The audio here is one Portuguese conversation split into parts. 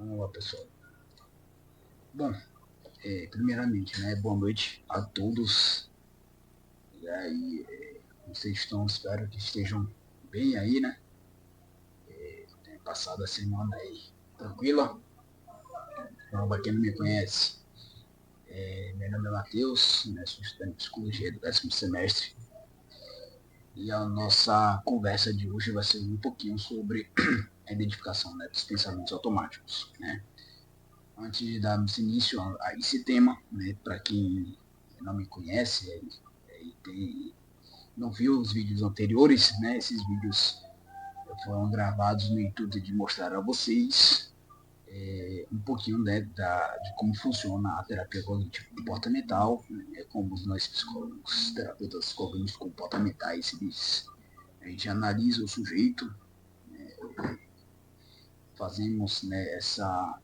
Olá, pessoal. Bom, primeiramente, né, boa noite a todos. E aí, vocês estão, espero que estejam bem aí, né? Tenham passado a semana aí tranquila. Então, para quem não me conhece, meu nome é Matheus, né, sou estudante de psicologia do 10º semestre. E a nossa conversa de hoje vai ser um pouquinho sobre a identificação, né, dos pensamentos automáticos, né? Antes de darmos início a esse tema, né, para quem não me conhece não viu os vídeos anteriores, né, esses vídeos foram gravados no intuito de mostrar a vocês um pouquinho, né, de como funciona a terapia cognitivo comportamental, né, como nós psicólogos, terapeutas cognitivos comportamentais, a gente analisa o sujeito, fazemos, né, essa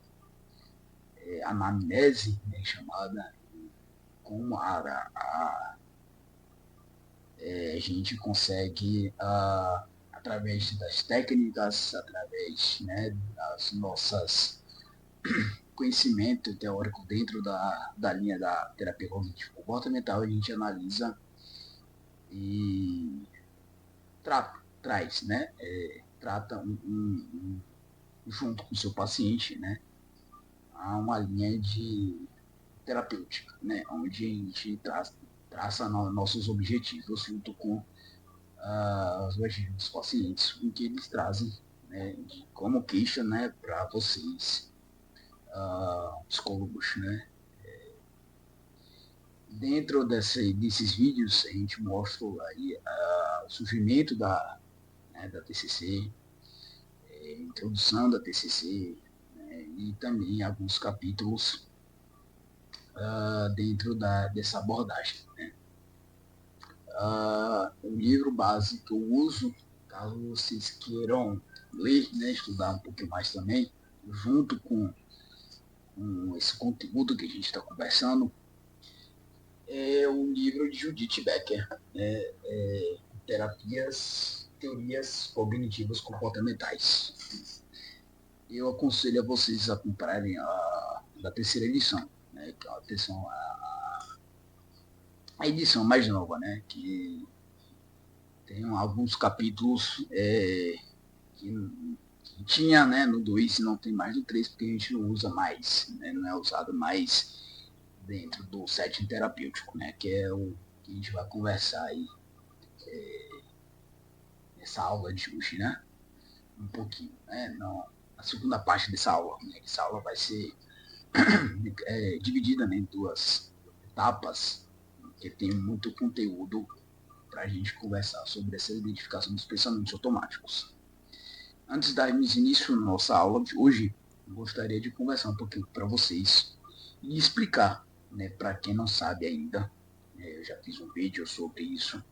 anamnese, né, chamada, como a gente consegue, através das técnicas, através, né, das nossas conhecimento teórico dentro da linha da terapia cognitivo comportamental, a gente analisa e traz, né, trata junto com o seu paciente, né, a uma linha de terapêutica, né, onde a gente traça nossos objetivos junto com os objetivos dos pacientes, o que eles trazem, né, como queixa, né, para vocês, psicólogos, né. Dentro desses vídeos, a gente mostra aí o surgimento da TCC, introdução da TCC, né, e também alguns capítulos dentro dessa abordagem. Né. O livro base que eu uso, caso vocês queiram ler, né, estudar um pouquinho mais também, junto com esse conteúdo que a gente está conversando, é o livro de Judith Becker, né, Teorias Cognitivas Comportamentais. Eu aconselho a vocês a comprarem da terceira edição, né, que é a edição mais nova, né, que tem alguns capítulos que tinha, né, no 2 e não tem mais no 3 porque a gente não usa mais, né, não é usado mais dentro do setting terapêutico, né, que é o que a gente vai conversar aí nessa aula de hoje, né, um pouquinho, né, não, a segunda parte dessa aula, né, essa aula vai ser dividida, né, em duas etapas, que tem muito conteúdo para a gente conversar sobre essa identificação dos pensamentos automáticos. Antes de darmos início à nossa aula de hoje, eu gostaria de conversar um pouquinho para vocês e explicar, né, para quem não sabe ainda, eu já fiz um vídeo sobre isso,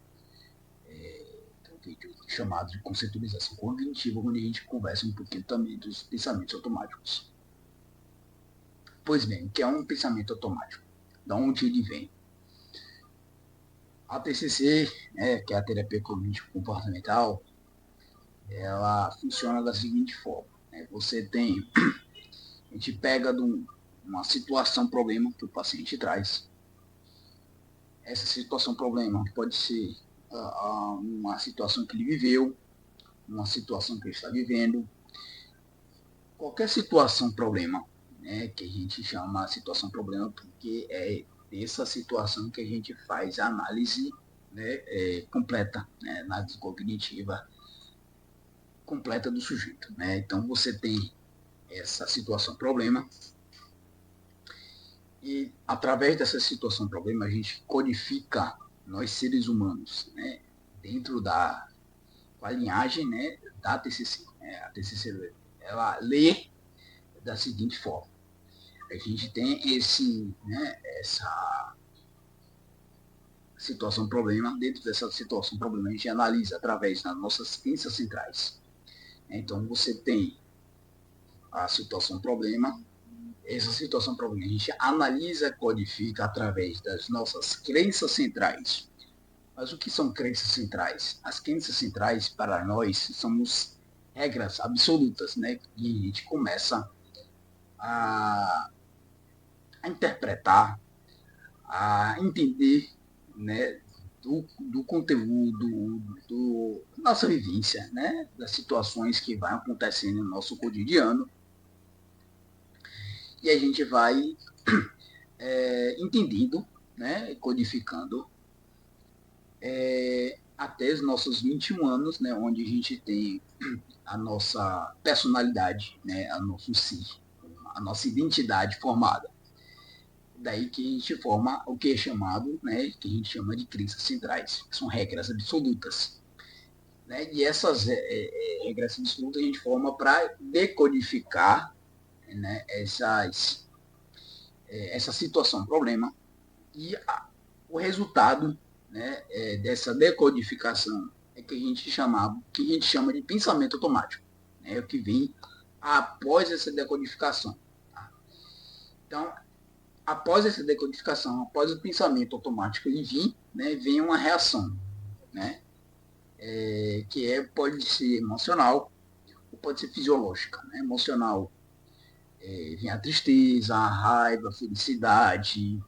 um vídeo chamado de conceitualização cognitiva, onde a gente conversa um pouquinho também dos pensamentos automáticos. Pois bem, o que é um pensamento automático? De onde ele vem? A TCC, né, que é a terapia cognitivo comportamental, ela funciona da seguinte forma, né? A gente pega uma situação, problema que o paciente traz. Essa situação, problema pode ser uma situação que ele viveu, uma situação que ele está vivendo, qualquer situação, problema, né, que a gente chama de situação, problema, porque é dessa situação que a gente faz a análise, né, completa, né, análise cognitiva completa do sujeito. Né? Então você tem essa situação problema e através dessa situação problema a gente codifica nós seres humanos, né? Dentro da a linhagem, né, da TCC. Né? A TCC ela lê da seguinte forma: a gente tem essa situação problema, dentro dessa situação problema a gente analisa através das nossas crenças centrais. Então você tem a situação problema. Essa situação problema a gente analisa, codifica através das nossas crenças centrais. Mas o que são crenças centrais? As crenças centrais, para nós, são regras absolutas, né? E a gente começa a, a interpretar, a entender, né, do conteúdo, da nossa vivência, né, das situações que vão acontecendo no nosso cotidiano, e a gente vai entendendo, né, codificando até os nossos 21 anos, né, onde a gente tem a nossa personalidade, né, a nosso si, a nossa identidade formada. Daí que a gente forma o que é chamado, né, que a gente chama de crenças centrais, que são regras absolutas. Né, e essas regras absolutas a gente forma para decodificar, né, essa situação, problema, e o resultado, né, dessa decodificação é que a gente chama de pensamento automático, né, o que vem após essa decodificação. Tá? Então, após essa decodificação, após o pensamento automático ele vir, né, vem uma reação, né, pode ser emocional ou pode ser fisiológica. Né? Emocional vem a tristeza, a raiva, a felicidade,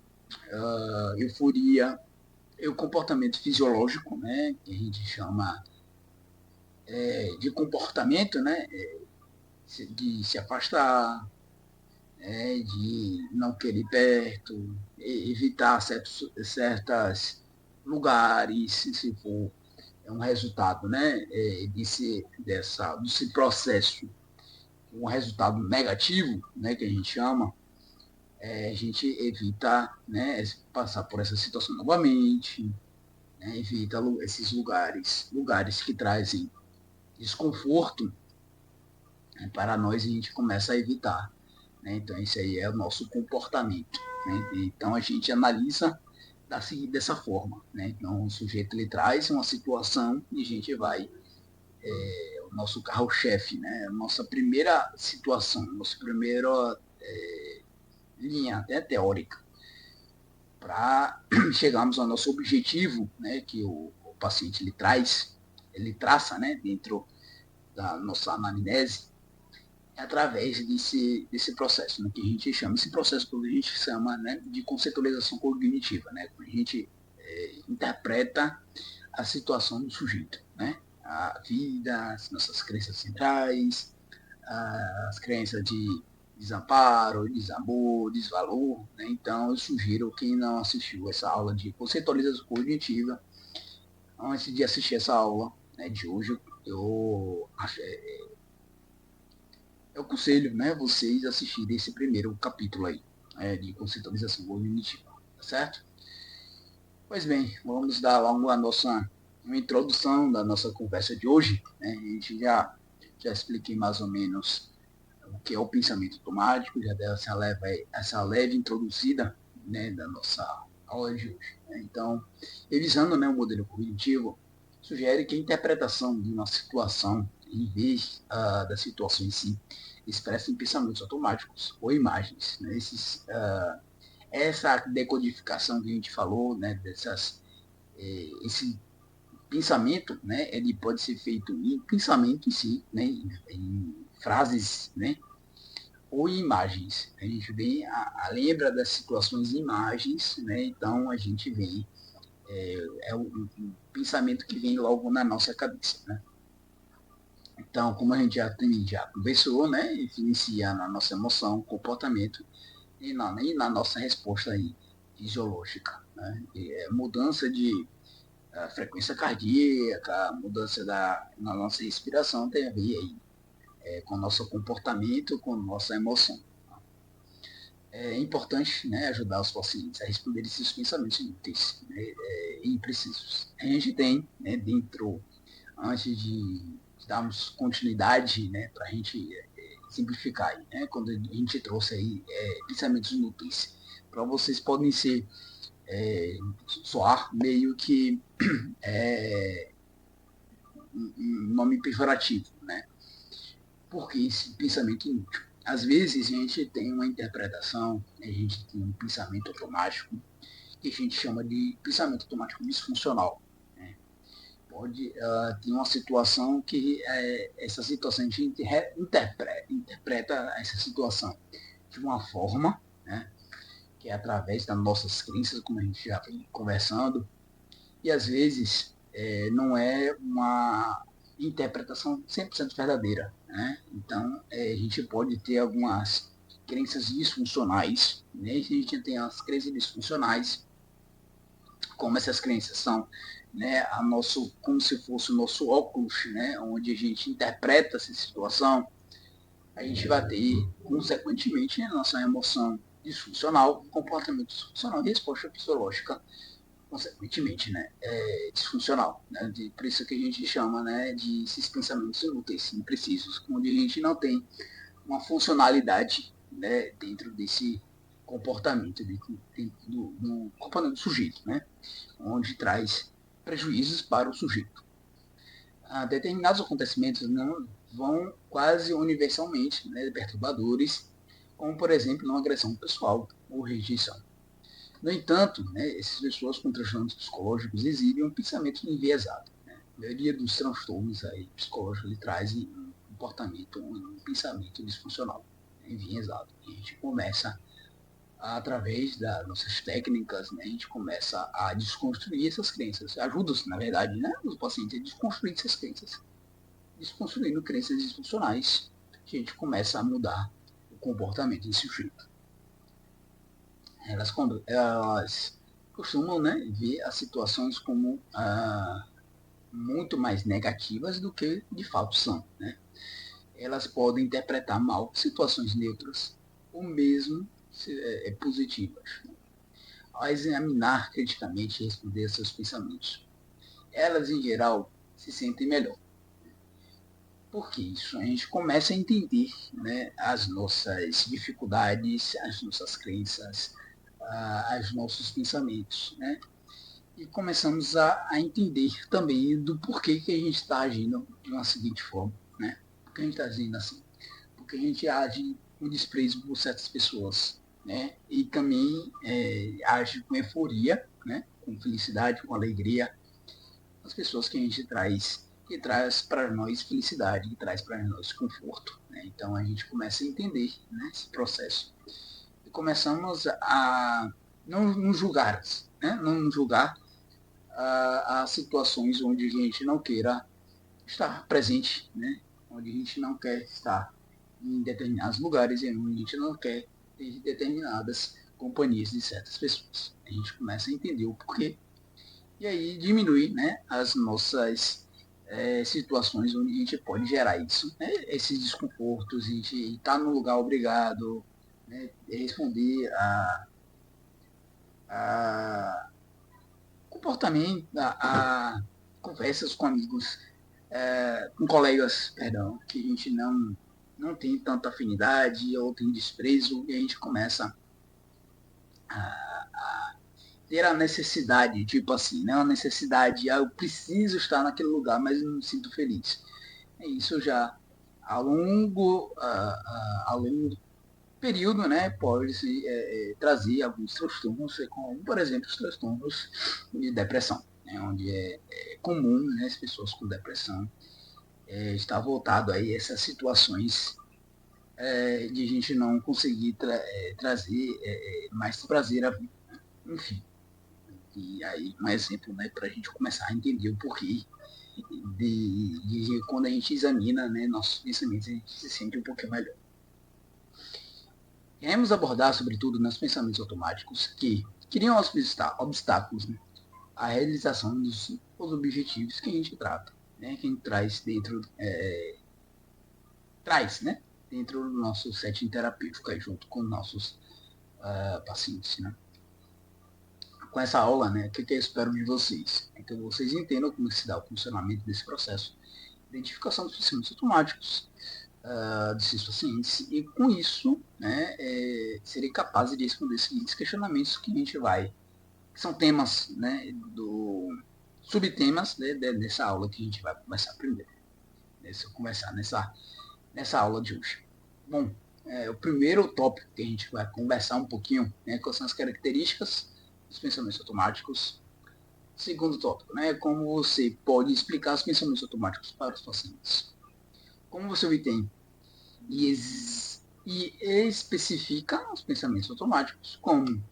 a euforia, e o comportamento fisiológico, né, que a gente chama de comportamento, né, de se afastar, de não querer ir perto, evitar certos lugares, se for um resultado, né, desse processo, um resultado negativo, né, que a gente chama, a gente evita, né, passar por essa situação novamente, né, evita esses lugares que trazem desconforto, né, para nós, a gente começa a evitar. Né? Então, isso aí é o nosso comportamento. Né? Então, a gente analisa dessa forma. Né? Então, o sujeito ele traz uma situação e a gente vai, o nosso carro-chefe, né? A nossa primeira situação, nossa primeira linha até teórica, para chegarmos ao nosso objetivo, né? Que o paciente ele traça, né? Dentro da nossa anamnese, através desse processo, né, que a gente chama, esse processo que a gente chama, né, de conceitualização cognitiva, né, a gente interpreta a situação do sujeito, né, a vida, as nossas crenças centrais, as crenças de desamparo, desamor, desvalor, né, então eu sugiro quem não assistiu essa aula de conceitualização cognitiva, antes de assistir essa aula, né, de hoje, eu aconselho, né, vocês assistirem esse primeiro capítulo aí, de conceitualização cognitiva, tá certo? Pois bem, vamos dar logo uma introdução da nossa conversa de hoje. Né? A gente já expliquei mais ou menos o que é o pensamento automático, já deu essa leve introduzida, né, da nossa aula de hoje. Né? Então, revisando, né, o modelo cognitivo, sugere que a interpretação de uma situação, em vez da situação em si, expressa em pensamentos automáticos ou imagens. Né? Essa decodificação que a gente falou, né, esse pensamento, né, ele pode ser feito em pensamento em si, né, em frases, né, ou em imagens. A gente vem, lembra das situações em imagens, né, então a gente vem, o pensamento que vem logo na nossa cabeça. Né? Então, como a gente já conversou, né, influencia na nossa emoção, comportamento e na nossa resposta aí, fisiológica. Né? Mudança de frequência cardíaca, mudança na nossa respiração tem a ver aí, com o nosso comportamento, com a nossa emoção. É importante, né, ajudar os pacientes a responder esses pensamentos inúteis, né, e imprecisos. A gente tem, né, antes de darmos continuidade, né, para a gente simplificar, aí, né, quando a gente trouxe aí pensamentos inúteis, para vocês podem soar meio que um nome pejorativo, né? Porque esse pensamento inútil. Às vezes a gente tem uma interpretação, a gente tem um pensamento automático, que a gente chama de pensamento automático disfuncional. Né? Pode ter uma situação que essa situação a gente interpreta essa situação de uma forma, né, que é através das nossas crenças, como a gente já vem conversando, e às vezes não é uma interpretação 100% verdadeira. Né? Então, a gente pode ter algumas crenças disfuncionais, né? A gente tem as crenças disfuncionais, como essas crenças são, né, como se fosse o nosso óculos, né, onde a gente interpreta essa situação, a gente vai ter, consequentemente, a nossa emoção disfuncional, comportamento disfuncional e resposta fisiológica, consequentemente, né, disfuncional. Né, por isso que a gente chama, né, de esses pensamentos inúteis, imprecisos, onde a gente não tem uma funcionalidade, né, dentro desse comportamento, dentro do comportamento do sujeito, né, onde traz prejuízos para o sujeito. Determinados acontecimentos não vão quase universalmente, né, perturbadores, como por exemplo uma agressão pessoal ou rejeição. No entanto, né, essas pessoas com transtornos psicológicos exibem um pensamento enviesado. Né? A maioria dos transtornos aí, psicológicos trazem um comportamento, um pensamento disfuncional, né, enviesado. E a gente começa, através das nossas técnicas, né, a gente começa a desconstruir essas crenças. Ajuda-se, na verdade, né, os pacientes a desconstruir essas crenças. Desconstruindo crenças disfuncionais, a gente começa a mudar o comportamento desse sujeito. Elas costumam, né, ver as situações como muito mais negativas do que de fato são. Né? Elas podem interpretar mal situações neutras ou mesmo positivas. Ao examinar criticamente e responder a seus pensamentos, elas, em geral, se sentem melhor. Por que isso? A gente começa a entender, né, as nossas dificuldades, as nossas crenças, os nossos pensamentos, né? E começamos a entender também do porquê que a gente está agindo de uma seguinte forma, né? Por que a gente está agindo assim? Porque a gente age com desprezo por certas pessoas, né? E também age com euforia, né? Com felicidade, com alegria, as pessoas que a gente traz, que traz para nós felicidade, que traz para nós conforto. Né? Então a gente começa a entender, né, esse processo e começamos a não julgar, né? Não julgar as situações onde a gente não queira estar presente, né? Onde a gente não quer estar em determinados lugares e onde a gente não quer ter determinadas companhias de certas pessoas. A gente começa a entender o porquê e aí diminui, né, as nossas situações onde a gente pode gerar isso, né, esses desconfortos, a gente estar no lugar obrigado, né, responder a comportamento, a conversas com amigos, com colegas, perdão, que a gente não tem tanta afinidade ou tem desprezo, e a gente começa a ter a necessidade, tipo assim, né? Uma necessidade, eu preciso estar naquele lugar, mas não me sinto feliz. Isso já ao longo período, né, pode se trazer alguns transtornos, como por exemplo os transtornos de depressão, né, onde é comum, né, as pessoas com depressão estar voltado aí a essas situações de a gente não conseguir trazer mais prazer à vida. Enfim, e aí um exemplo, né, para a gente começar a entender o porquê de quando a gente examina, né, nossos pensamentos, a gente se sente um pouquinho melhor. Iremos abordar, sobretudo, nos pensamentos automáticos que criam obstáculos, né, à realização dos objetivos que a gente trata, né, que a gente traz né, dentro do nosso setting terapêutico, aí, junto com nossos pacientes. Né. Com essa aula, né, o que eu espero de vocês? É que vocês entendam como se dá o funcionamento desse processo, identificação dos pensamentos automáticos, desses pacientes, e com isso, né, serei capaz de responder os seguintes questionamentos que a gente vai, que são temas, né, subtemas, né, dessa aula que a gente vai começar primeiro, começar nessa aula de hoje. Bom, o primeiro tópico que a gente vai conversar um pouquinho, né, quais são as características dos pensamentos automáticos. Segundo tópico, né, como você pode explicar os pensamentos automáticos para os pacientes. Como você obtém e e especifica os pensamentos automáticos, como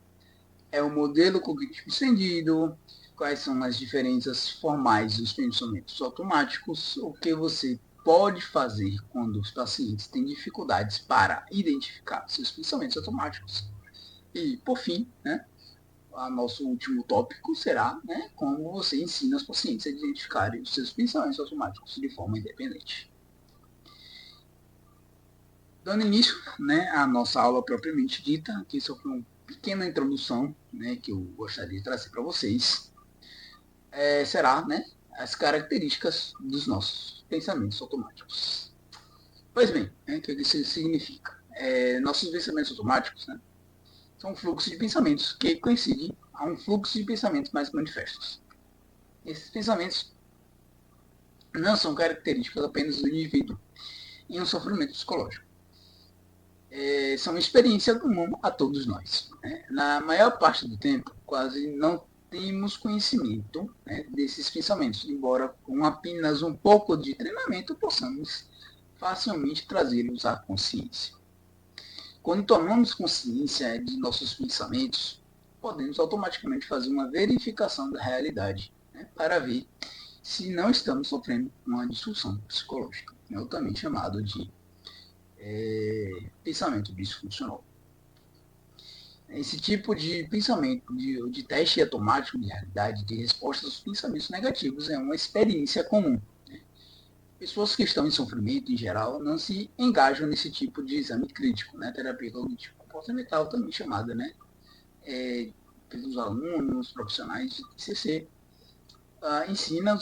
é o modelo cognitivo estendido, quais são as diferenças formais dos pensamentos automáticos, o que você pode fazer quando os pacientes têm dificuldades para identificar seus pensamentos automáticos. E, por fim, né, o nosso último tópico será, né, como você ensina os pacientes a identificarem os seus pensamentos automáticos de forma independente. Dando início, né, à nossa aula propriamente dita, aqui só foi uma pequena introdução, né, que eu gostaria de trazer para vocês, será, né, as características dos nossos pensamentos automáticos. Pois bem, o que isso significa? Nossos pensamentos automáticos, né, são um fluxo de pensamentos que coincidem a um fluxo de pensamentos mais manifestos. Esses pensamentos não são características apenas do indivíduo em um sofrimento psicológico. São uma experiência comum a todos nós. Né? Na maior parte do tempo, quase não temos conhecimento, né, desses pensamentos, embora com apenas um pouco de treinamento possamos facilmente trazê-los à consciência. Quando tomamos consciência de nossos pensamentos, podemos automaticamente fazer uma verificação da realidade, né, para ver se não estamos sofrendo uma disfunção psicológica, né, também chamado de pensamento disfuncional. Esse tipo de pensamento, de teste automático de realidade, de resposta aos pensamentos negativos, é uma experiência comum. Pessoas que estão em sofrimento, em geral, não se engajam nesse tipo de exame crítico, né? Terapia cognitivo comportamental, também chamada, né? Pelos alunos, profissionais de TCC, ensina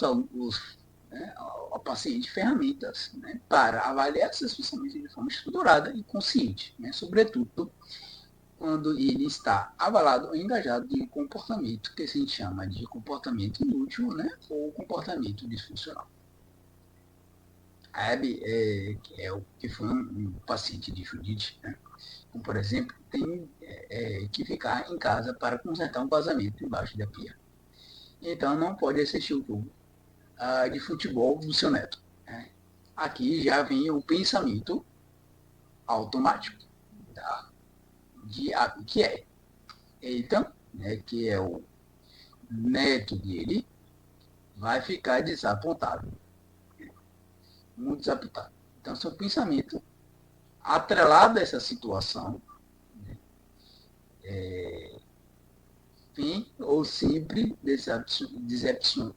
né, ao paciente ferramentas, né, para avaliar seus pensamentos de forma estruturada e consciente, né? Sobretudo quando ele está abalado ou engajado em um comportamento que se chama de comportamento inútil, né, ou comportamento disfuncional. A Abby, que foi um paciente de Judite, né, como, por exemplo, tem que ficar em casa para consertar um vazamento embaixo da pia. Então não pode assistir o jogo de futebol do seu neto. Né. Aqui já vem o pensamento automático, tá, de Abby, que é Ethan, né, que é o neto dele, vai ficar desapontado, muito desapontado. Então, seu pensamento atrelado a essa situação, vem ou sempre decepciona,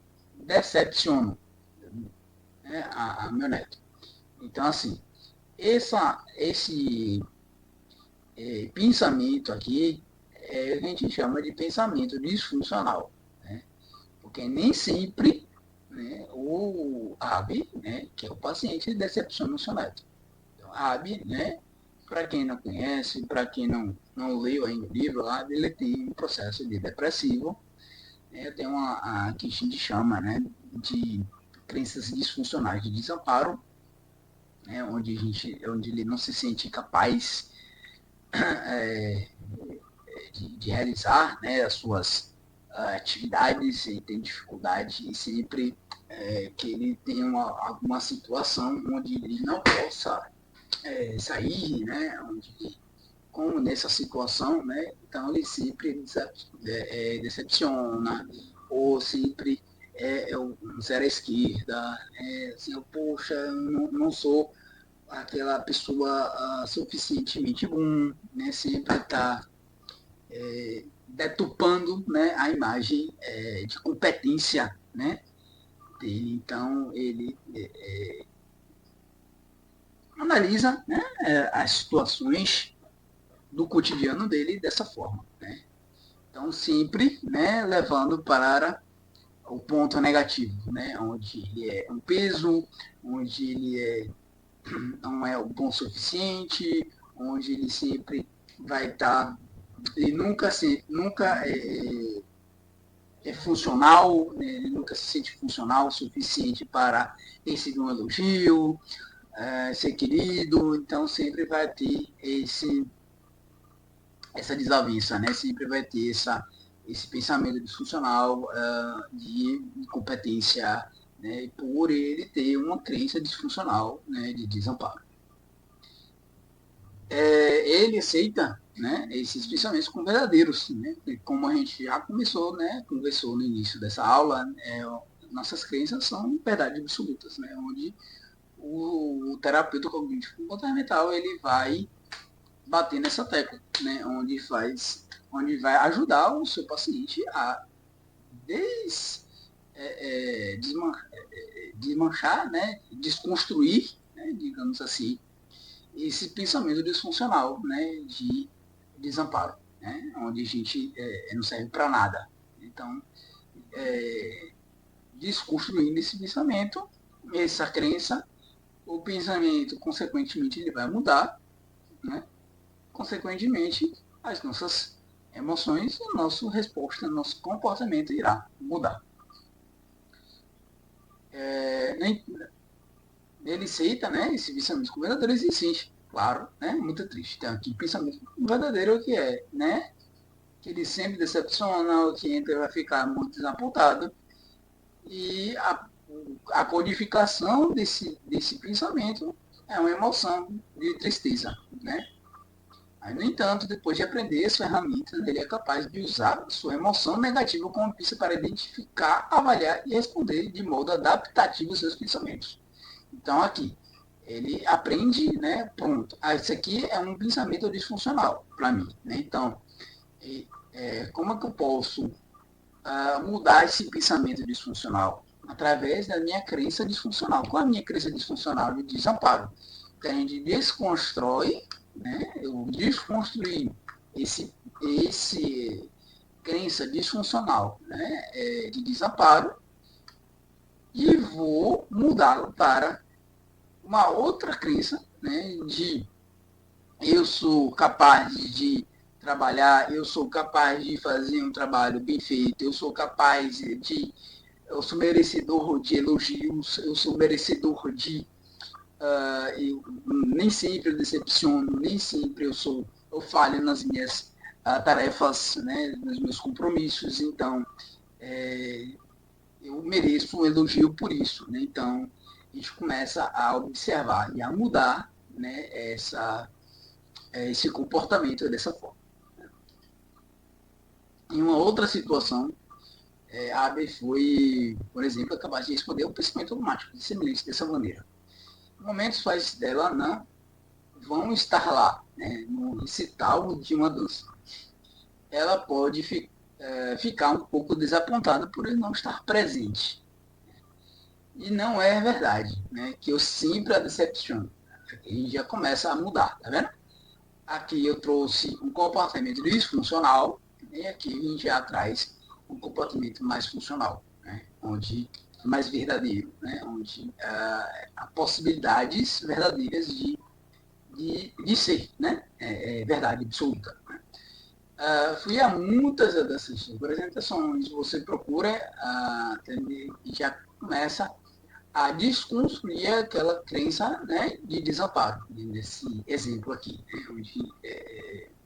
né, a meu neto. Então, assim, esse pensamento aqui a gente chama de pensamento disfuncional, né? Porque nem sempre, né, o AB, né, que é o paciente, decepciona o seu neto. Então, a AB, né, para quem não conhece, para quem não leu ainda o livro, a AB ele tem um processo de depressivo, né, tem a que a gente chama, né, de crenças disfuncionais de desamparo, né, onde ele não se sente capaz de realizar, né, as suas atividades e tem dificuldade e sempre que ele tem alguma situação onde ele não possa sair, né, onde, como nessa situação, né, então ele sempre decepciona ou sempre um zero à esquerda, assim, poxa, eu não sou aquela pessoa suficientemente bom, né, sempre está detupando, né, a imagem de competência, né, dele. Então, ele analisa, né, as situações do cotidiano dele dessa forma. Né? Então, sempre, né, levando para o ponto negativo, né, onde ele é um peso, onde ele não é o bom o suficiente, onde ele sempre vai estar, ele nunca é funcional, né? Ele nunca se sente funcional o suficiente para receber um elogio, ser querido, então sempre vai ter essa desavença, né? Sempre vai ter esse pensamento disfuncional de incompetência, né? Por ele ter uma crença disfuncional, né? De desamparo. ele aceita, né, esses pensamentos como verdadeiros, né? E como a gente já começou, né, conversou no início dessa aula, nossas crenças são verdades absolutas, né, onde o terapeuta cognitivo comportamental ele vai bater nessa tecla, né, onde vai ajudar o seu paciente a des, desmanchar, né, desconstruir, né, digamos assim, esse pensamento disfuncional, né, de desamparo, né, onde a gente não serve para nada. Então, desconstruindo esse pensamento, essa crença, o pensamento, consequentemente, ele vai mudar, né? Consequentemente, as nossas emoções, a nossa resposta, nosso comportamento irá mudar. Ele aceita, né, esse pensamento como verdadeiro existe, claro, né, muito triste. Então, aqui, pensamento verdadeiro é o que é, né, que ele sempre decepciona, o cliente vai ficar muito desapontado, e a codificação desse pensamento é uma emoção de tristeza, né? Aí, no entanto, depois de aprender as ferramentas, ele é capaz de usar sua emoção negativa como pista para identificar, avaliar e responder de modo adaptativo aos seus pensamentos. Então, aqui, ele aprende, né? Pronto. Isso aqui é um pensamento disfuncional para mim, né? Então, como é que eu posso mudar esse pensamento disfuncional? Através da minha crença disfuncional. Qual é a minha crença disfuncional? De desamparo. Então, a gente desconstrói, né? Eu desconstruí esse crença disfuncional, né? De desamparo, e vou mudá-lo para uma outra crença, né? De eu sou capaz de trabalhar, eu sou capaz de fazer um trabalho bem feito, eu sou merecedor de elogios, eu sou merecedor de, eu nem sempre eu decepciono, nem sempre eu falho nas minhas tarefas, né, nos meus compromissos, então eu mereço um elogio por isso, né? Então a gente começa a observar e a mudar, né, esse comportamento dessa forma. Em uma outra situação, a AB foi, por exemplo, capaz de responder ao pensamento automático, semelhante dessa maneira. Momentos faz dela não vão estar lá, né, no recital de uma dança. Ela pode ficar um pouco desapontada por ele não estar presente. E não é verdade, né, que eu sempre a decepciono. Aqui já começa a mudar, tá vendo? Aqui eu trouxe um comportamento disfuncional, e aqui a gente já traz um comportamento mais funcional, né? Onde mais verdadeiro, né? Onde há possibilidades verdadeiras de ser, né? Verdade absoluta. Né? Fui a muitas dessas apresentações, você procura e já começa a desconstruir aquela crença, né, de desamparo, nesse exemplo aqui, né,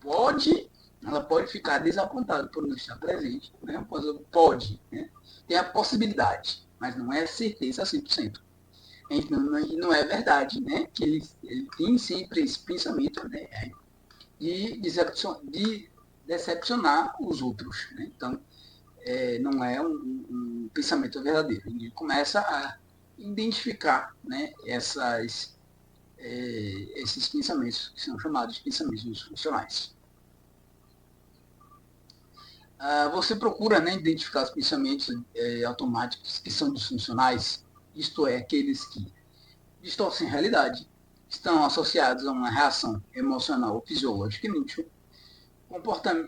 onde ela pode ficar desapontada por não estar presente, né, pode, né, tem a possibilidade, mas não é certeza 100%. Então, não é verdade, né, que ele tem sempre esse pensamento, né, de decepcionar os outros. Né? Então, não é um pensamento verdadeiro. Ele começa a identificar, né, esses pensamentos que são chamados de pensamentos disfuncionais. Você procura, né, identificar os pensamentos automáticos que são disfuncionais, isto é, aqueles que distorcem a realidade, estão associados a uma reação emocional ou fisiológica inútil,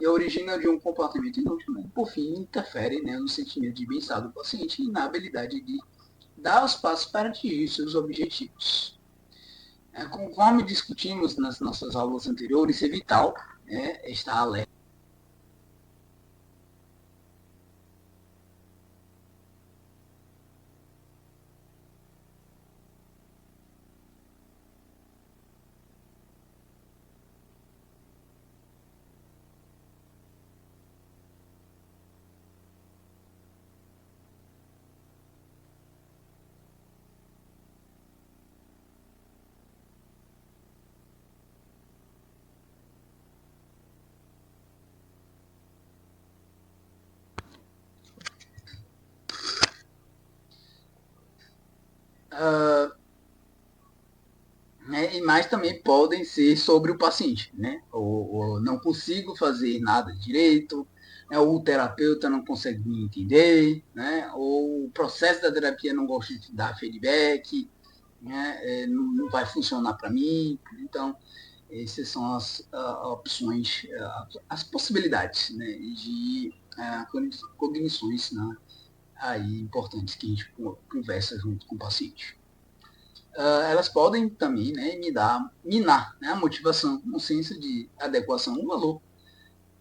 origina de um comportamento inútil, né? Por fim, interfere, né, no sentimento de bem-estar do paciente e na habilidade de dar os passos para atingir seus objetivos. Conforme discutimos nas nossas aulas anteriores, é vital, né, estar alerta. mas também podem ser sobre o paciente, né? Ou não consigo fazer nada direito, né? Ou o terapeuta não consegue me entender, né? Ou o processo da terapia não gosta de dar feedback, né? Não vai funcionar para mim. Então, essas são as opções, as possibilidades, né? De cognições, né? Aí importantes que a gente conversa junto com o paciente. Elas podem também, né, minar, né, a motivação, um senso de adequação no valor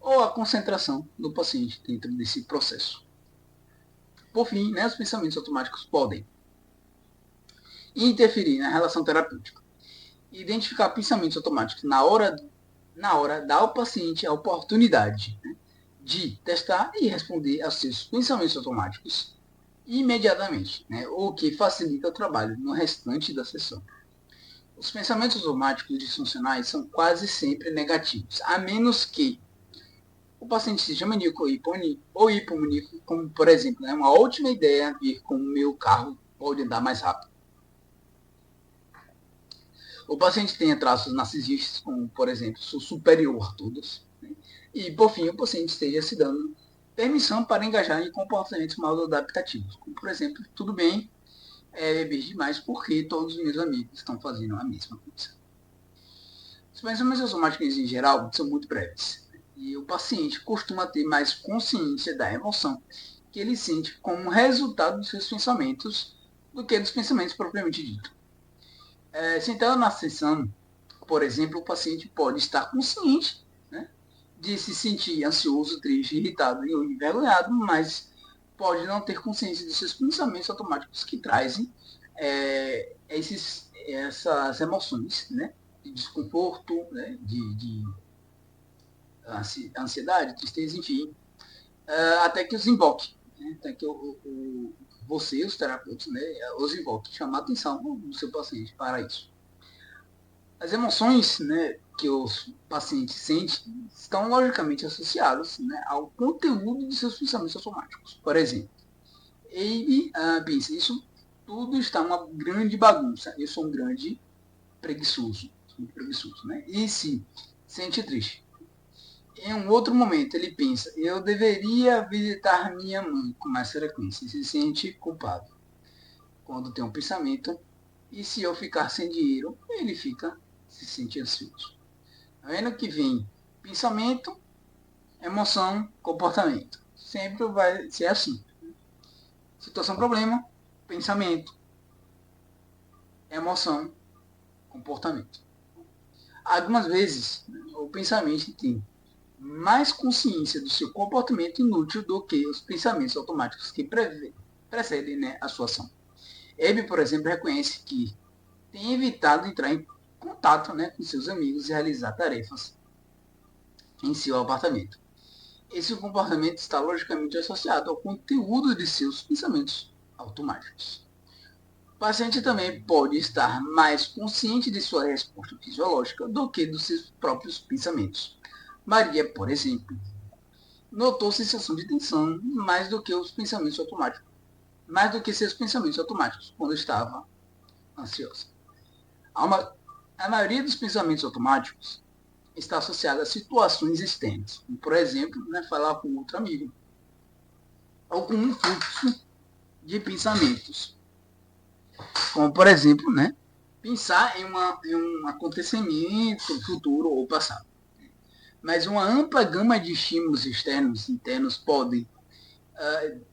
ou a concentração do paciente dentro desse processo. Por fim, né, os pensamentos automáticos podem interferir na relação terapêutica. Identificar pensamentos automáticos na hora dá ao paciente a oportunidade, né, de testar e responder aos seus pensamentos automáticos imediatamente, né, o que facilita o trabalho no restante da sessão. Os pensamentos automáticos disfuncionais são quase sempre negativos, a menos que o paciente seja maníaco ou hipomaníaco, como por exemplo, é uma ótima ideia vir com o meu carro pode andar mais rápido. O paciente tenha traços narcisistas, como por exemplo, sou superior a todos, né? E por fim, o paciente esteja se dando permissão para engajar em comportamentos mal adaptativos, como por exemplo, tudo bem, beber demais porque todos os meus amigos estão fazendo a mesma coisa. Os pensamentos automáticos em geral são muito breves e o paciente costuma ter mais consciência da emoção que ele sente como resultado dos seus pensamentos do que dos pensamentos propriamente ditos. Sentado na sessão, por exemplo, o paciente pode estar consciente, né, de se sentir ansioso, triste, irritado e envergonhado, mas pode não ter consciência dos seus pensamentos automáticos que trazem essas emoções, né, de desconforto, né, de ansiedade, tristeza, enfim, até que os invoque, né, até que você, os terapeutas, né, os invoque, chamar a atenção do seu paciente para isso. As emoções, né, que os pacientes sentem estão logicamente associadas, né, ao conteúdo de seus pensamentos automáticos. Por exemplo, ele pensa, isso tudo está uma grande bagunça, eu sou um grande preguiçoso, né? E se sente triste. Em um outro momento ele pensa, eu deveria visitar minha mãe com mais frequência, e se sente culpado quando tem um pensamento, e se eu ficar sem dinheiro, ele se sente ansioso. Tá vendo que vem pensamento, emoção, comportamento. Sempre vai ser assim. Situação, problema, pensamento, emoção, comportamento. Algumas vezes, o pensamento tem mais consciência do seu comportamento inútil do que os pensamentos automáticos que precedem, né, a sua ação. Ele, por exemplo, reconhece que tem evitado entrar em contato, né, com seus amigos e realizar tarefas em seu apartamento. Esse comportamento está logicamente associado ao conteúdo de seus pensamentos automáticos. O paciente também pode estar mais consciente de sua resposta fisiológica do que dos seus próprios pensamentos. Maria, por exemplo, notou sensação de tensão mais do que os pensamentos automáticos, mais do que seus pensamentos automáticos quando estava ansiosa. A maioria dos pensamentos automáticos está associada a situações externas, como, por exemplo, né, falar com outro amigo, ou com um fluxo de pensamentos, como, por exemplo, né, pensar em um acontecimento futuro ou passado. Mas uma ampla gama de estímulos externos e internos podem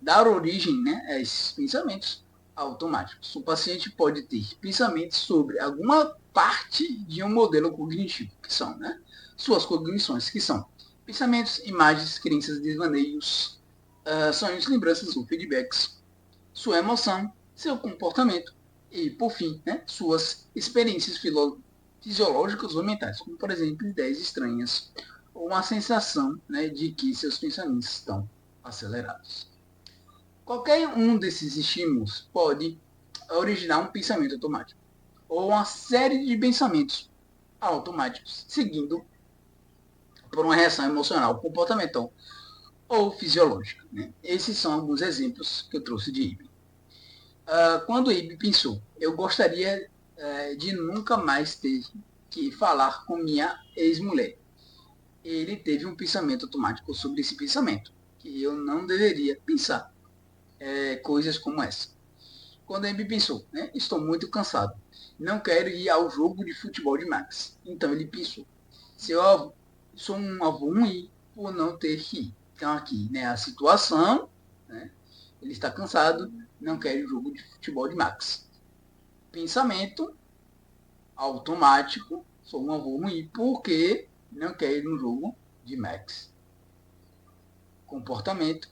dar origem, né, a esses pensamentos automáticos. O paciente pode ter pensamentos sobre alguma parte de um modelo cognitivo, que são, né, suas cognições, que são pensamentos, imagens, crenças, desvaneios, sonhos, lembranças ou feedbacks, sua emoção, seu comportamento e, por fim, né, suas experiências fisiológicas ou mentais, como, por exemplo, ideias estranhas ou uma sensação, né, de que seus pensamentos estão acelerados. Qualquer um desses estímulos pode originar um pensamento automático ou uma série de pensamentos automáticos, seguindo por uma reação emocional, comportamental ou fisiológica, né? Esses são alguns exemplos que eu trouxe de Ibn. Quando Ibn pensou, eu gostaria de nunca mais ter que falar com minha ex-mulher. Ele teve um pensamento automático sobre esse pensamento, que eu não deveria pensar coisas como essa. Quando ele pensou, né, estou muito cansado, não quero ir ao jogo de futebol de Max. Então ele pensou, se eu sou um avô ruim por não ter que ir. Então aqui, né, a situação, né, ele está cansado, não quer ir ao jogo de futebol de Max. Pensamento automático, sou um avô ruim porque não quer ir no jogo de Max. Comportamento,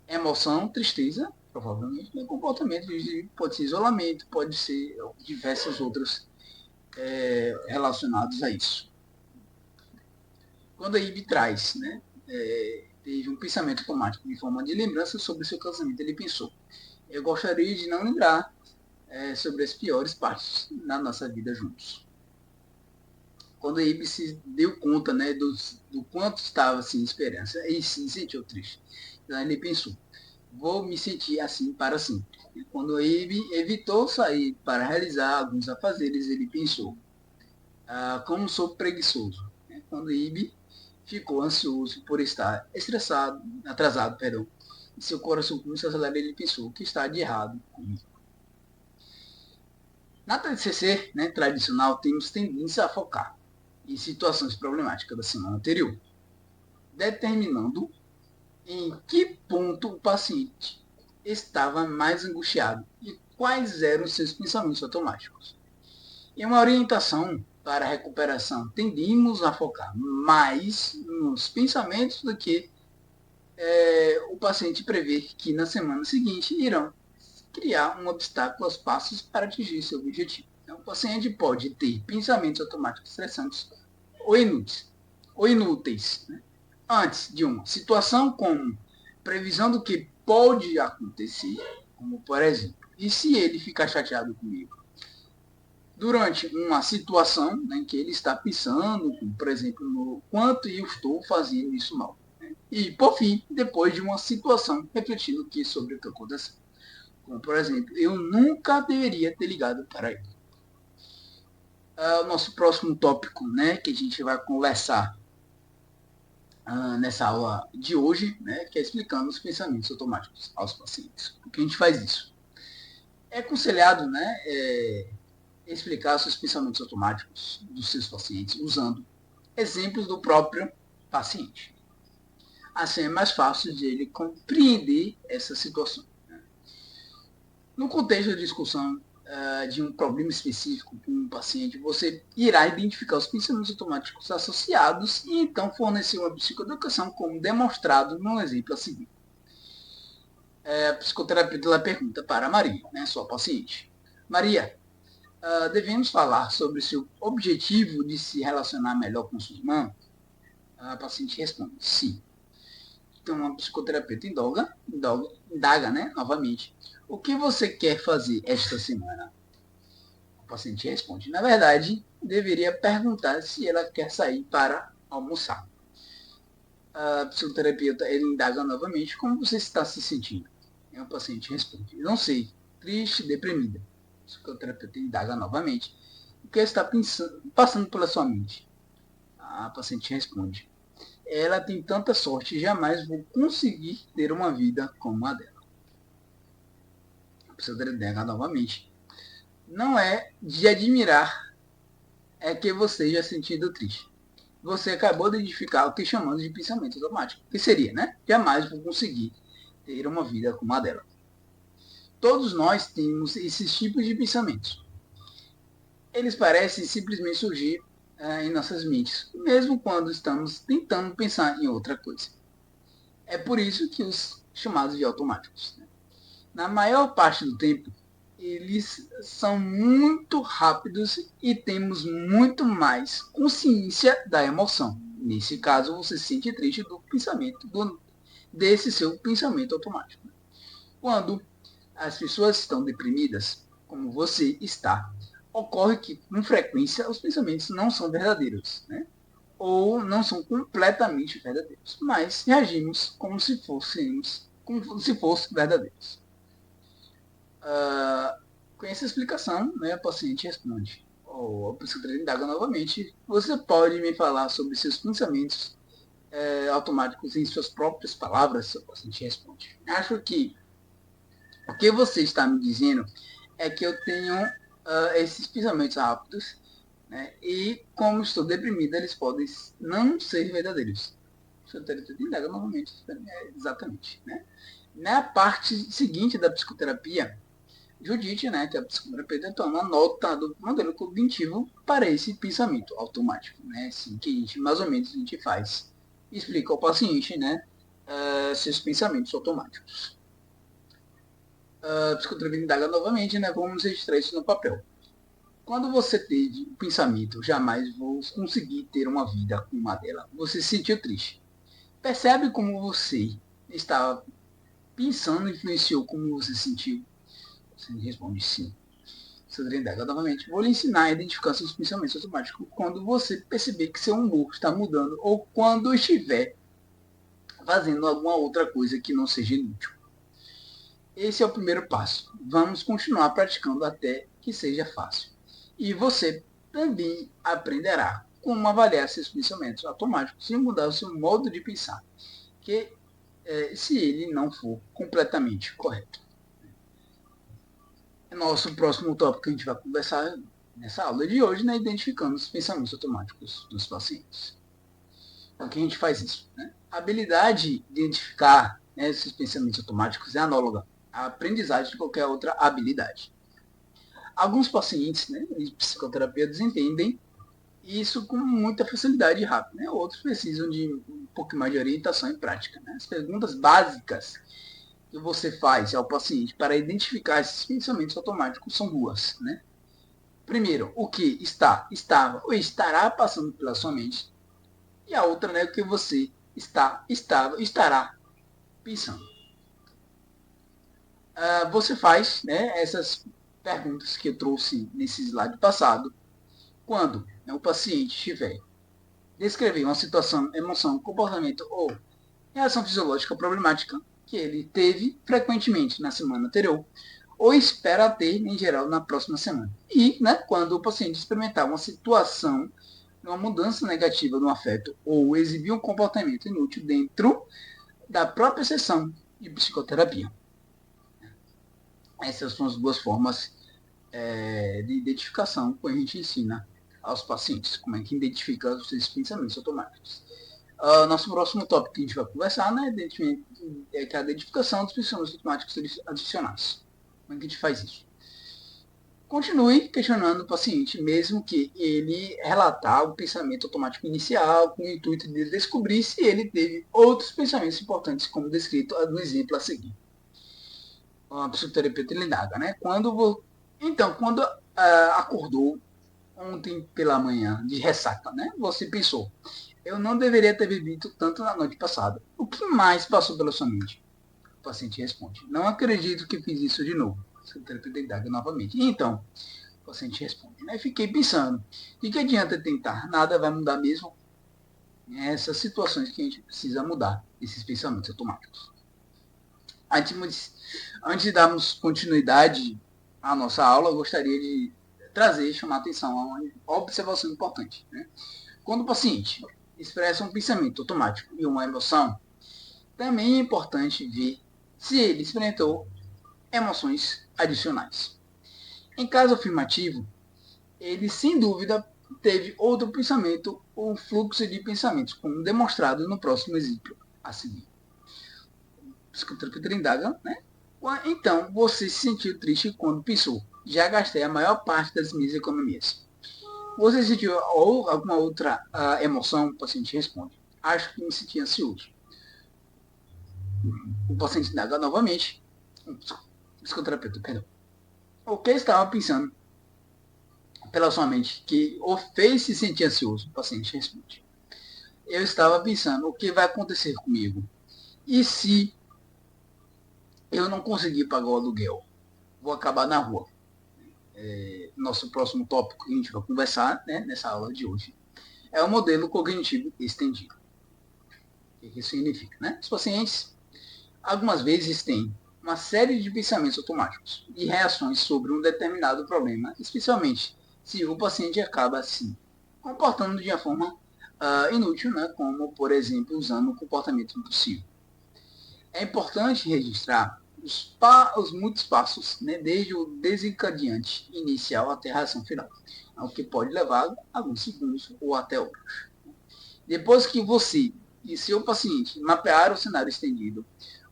emoção, tristeza, provavelmente, né? Comportamento pode ser isolamento, pode ser diversos outros relacionados a isso. Quando a Ibe traz, né, teve um pensamento automático de forma de lembrança sobre seu casamento, ele pensou, eu gostaria de não lembrar sobre as piores partes da nossa vida juntos. Quando a Ibe se deu conta, né, do quanto estava sem esperança, ele se sentiu triste. Então ele pensou, vou me sentir assim para sempre. E quando Ibe evitou sair para realizar alguns afazeres, ele pensou, como sou preguiçoso. Quando Ibe ficou ansioso por estar estressado, atrasado, perdão, e seu coração começou a acelerar, ele pensou, o que está de errado comigo? Na TCC, né, tradicional, temos tendência a focar em situações problemáticas da semana anterior, determinando em que ponto o paciente estava mais angustiado e quais eram os seus pensamentos automáticos. Em uma orientação para a recuperação, tendemos a focar mais nos pensamentos do que o paciente prevê que na semana seguinte irão criar um obstáculo aos passos para atingir seu objetivo. Então, o paciente pode ter pensamentos automáticos estressantes ou inúteis, né, antes de uma situação, como previsão do que pode acontecer, como por exemplo, e se ele ficar chateado comigo? Durante uma situação, né, em que ele está pensando, por exemplo, no quanto eu estou fazendo isso mal. Né? E, por fim, depois de uma situação, refletindo sobre o que aconteceu. Como, por exemplo, eu nunca deveria ter ligado para ele. O nosso próximo tópico, né, que a gente vai conversar nessa aula de hoje, né, que é explicando os pensamentos automáticos aos pacientes. Por que a gente faz isso? É aconselhado, né, explicar seus pensamentos automáticos dos seus pacientes usando exemplos do próprio paciente. Assim é mais fácil de ele compreender essa situação. No contexto de discussão de um problema específico com um paciente, você irá identificar os pensamentos automáticos associados e então fornecer uma psicoeducação como demonstrado no exemplo a seguir. A psicoterapeuta pergunta para Maria, né, sua paciente. Maria, devemos falar sobre seu objetivo de se relacionar melhor com sua irmã? A paciente responde, sim. Então, a psicoterapeuta indaga, né, novamente. O que você quer fazer esta semana? O paciente responde, na verdade, deveria perguntar se ela quer sair para almoçar. A psicoterapeuta indaga novamente, como você está se sentindo? E o paciente responde, não sei, triste, deprimida. O psicoterapeuta indaga novamente, o que está passando pela sua mente? A paciente responde, ela tem tanta sorte, jamais vou conseguir ter uma vida como a dela. A psicoterapeuta novamente, não é de admirar que você esteja sentindo triste. Você acabou de identificar o que chamamos de pensamento automático, que seria, né? Jamais vou conseguir ter uma vida como a dela. Todos nós temos esses tipos de pensamentos. Eles parecem simplesmente surgir em nossas mentes, mesmo quando estamos tentando pensar em outra coisa. É por isso que os chamados de automáticos. Né? Na maior parte do tempo, eles são muito rápidos e temos muito mais consciência da emoção. Nesse caso, você se sente triste do pensamento, desse seu pensamento automático. Quando as pessoas estão deprimidas, como você está, ocorre que, com frequência, os pensamentos não são verdadeiros, né? Ou não são completamente verdadeiros, mas reagimos como se fossem verdadeiros. Com essa explicação, né, o paciente responde. Ou a psicoterapeuta indaga novamente. Você pode me falar sobre seus pensamentos automáticos em suas próprias palavras? O paciente responde. Acho que o que você está me dizendo é que eu tenho esses pensamentos rápidos, né, e como estou deprimida, eles podem não ser verdadeiros. O psicoterapeuta indaga novamente. Exatamente. Né? Na parte seguinte da psicoterapia, Judite, né, que é a psicoterapeuta, toma nota do modelo cognitivo para esse pensamento automático, né, assim que a gente, mais ou menos, a gente faz. Explica ao paciente, né, seus pensamentos automáticos. A psicoterapeuta indaga novamente, né, vamos registrar isso no papel. Quando você teve o pensamento, jamais vou conseguir ter uma vida como a dela, você se sentiu triste. Percebe como você estava pensando influenciou como você se sentiu? Você responde sim. Sandra indaga novamente. Vou lhe ensinar a identificar seus pensamentos automáticos quando você perceber que seu humor está mudando ou quando estiver fazendo alguma outra coisa que não seja inútil. Esse é o primeiro passo. Vamos continuar praticando até que seja fácil. E você também aprenderá como avaliar seus pensamentos automáticos sem mudar o seu modo de pensar, que se ele não for completamente correto. Nosso próximo tópico que a gente vai conversar nessa aula de hoje, né, identificando os pensamentos automáticos dos pacientes. Então, que a gente faz isso? Né? A habilidade de identificar, né, esses pensamentos automáticos é análoga à aprendizagem de qualquer outra habilidade. Alguns pacientes, né, de psicoterapeutas entendem isso com muita facilidade e rápido. Né? Outros precisam de um pouco mais de orientação e prática. Né? As perguntas básicas que você faz ao paciente para identificar esses pensamentos automáticos são duas. Né? Primeiro, o que estava ou estará passando pela sua mente. E a outra, né, o que você estará pensando. Você faz, né, essas perguntas que eu trouxe nesse slide passado, quando, né, o paciente estiver descrever uma situação, emoção, comportamento ou reação fisiológica problemática que ele teve frequentemente na semana anterior ou espera ter, em geral, na próxima semana. E, né, quando o paciente experimentar uma situação, uma mudança negativa no afeto ou exibir um comportamento inútil dentro da própria sessão de psicoterapia. Essas são as duas formas de identificação que a gente ensina aos pacientes, como é que identifica os seus pensamentos automáticos. Nosso próximo tópico que a gente vai conversar, né, é a identificação dos pensamentos automáticos adicionais. Como é que a gente faz isso? Continue questionando o paciente, mesmo que ele relatar o pensamento automático inicial, com o intuito de descobrir se ele teve outros pensamentos importantes, como descrito no exemplo a seguir. A psicoterapeuta ele indaga, né? Quando acordou ontem pela manhã de ressaca, né? Você pensou, eu não deveria ter bebido tanto na noite passada. O que mais passou pela sua mente? O paciente responde, não acredito que fiz isso de novo. A psicoterapeuta indaga novamente. Então, o paciente responde, né? Fiquei pensando, de que adianta tentar? Nada vai mudar mesmo. Essas situações que a gente precisa mudar, esses pensamentos automáticos. Antes de darmos continuidade à nossa aula, eu gostaria de chamar a atenção a uma observação importante. Né? Quando o paciente expressa um pensamento automático e uma emoção, também é importante ver se ele experimentou emoções adicionais. Em caso afirmativo, ele sem dúvida teve outro pensamento ou fluxo de pensamentos, como demonstrado no próximo exemplo a seguir. Psicoterapeuta indaga, né? Então, você se sentiu triste quando pensou, já gastei a maior parte das minhas economias. Você sentiu alguma outra emoção? O paciente responde, acho que me senti ansioso. O paciente indaga novamente, o psicoterapeuta, perdão. O que estava pensando pela sua mente que o fez se sentir ansioso? O paciente responde, eu estava pensando o que vai acontecer comigo. E se eu não conseguir pagar o aluguel? Vou acabar na rua. Nosso próximo tópico que a gente vai conversar, né, nessa aula de hoje é o modelo cognitivo estendido. O que isso significa? Né? Os pacientes algumas vezes têm uma série de pensamentos automáticos e reações sobre um determinado problema, especialmente se o paciente acaba se comportando de uma forma inútil, né, como, por exemplo, usando um comportamento impossível. É importante registrar os muitos passos, né, desde o desencadeante inicial até a reação final, o que pode levar alguns segundos ou até horas. Depois que você e seu paciente mapearam o cenário estendido,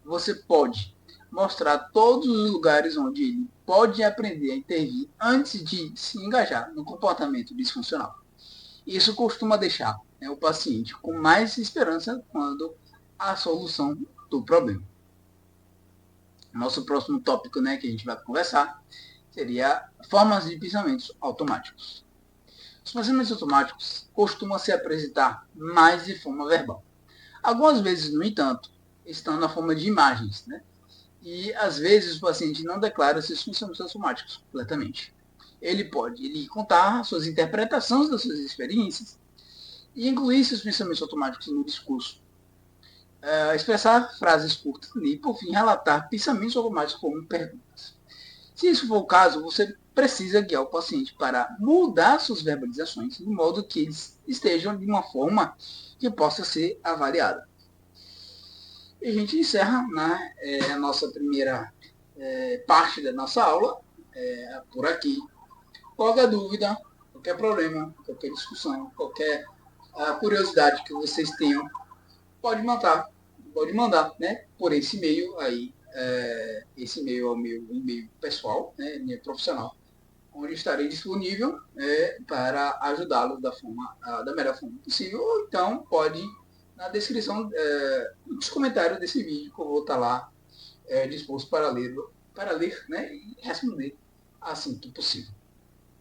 você pode mostrar todos os lugares onde ele pode aprender a intervir antes de se engajar no comportamento disfuncional. Isso costuma deixar, né, o paciente com mais esperança quando a solução do problema. Nosso próximo tópico, né, que a gente vai conversar seria formas de pensamentos automáticos. Os pensamentos automáticos costumam se apresentar mais de forma verbal. Algumas vezes, no entanto, estão na forma de imagens, né? E às vezes o paciente não declara seus pensamentos automáticos completamente. Ele pode lhe contar suas interpretações das suas experiências e incluir seus pensamentos automáticos no discurso. Expressar frases curtas e, por fim, relatar pensamentos automáticos como perguntas. Se isso for o caso, você precisa guiar o paciente para mudar suas verbalizações de modo que eles estejam de uma forma que possa ser avaliada. E a gente encerra, né, a nossa primeira parte da nossa aula por aqui. Qualquer dúvida, qualquer problema, qualquer discussão, qualquer curiosidade que vocês tenham, pode mandar, né, por esse e-mail aí. Esse e-mail é o meu e-mail pessoal, né, meu profissional, onde estarei disponível para ajudá-los da melhor forma possível. Ou então pode na descrição dos comentários desse vídeo que eu vou estar lá disposto para ler, né, e responder assim que possível.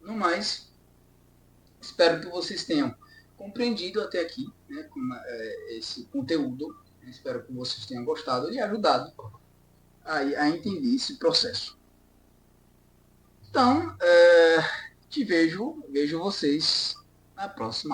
No mais, espero que vocês tenham compreendido até aqui, né, esse conteúdo. Espero que vocês tenham gostado e ajudado a entender esse processo. Então, vejo vocês na próxima aula.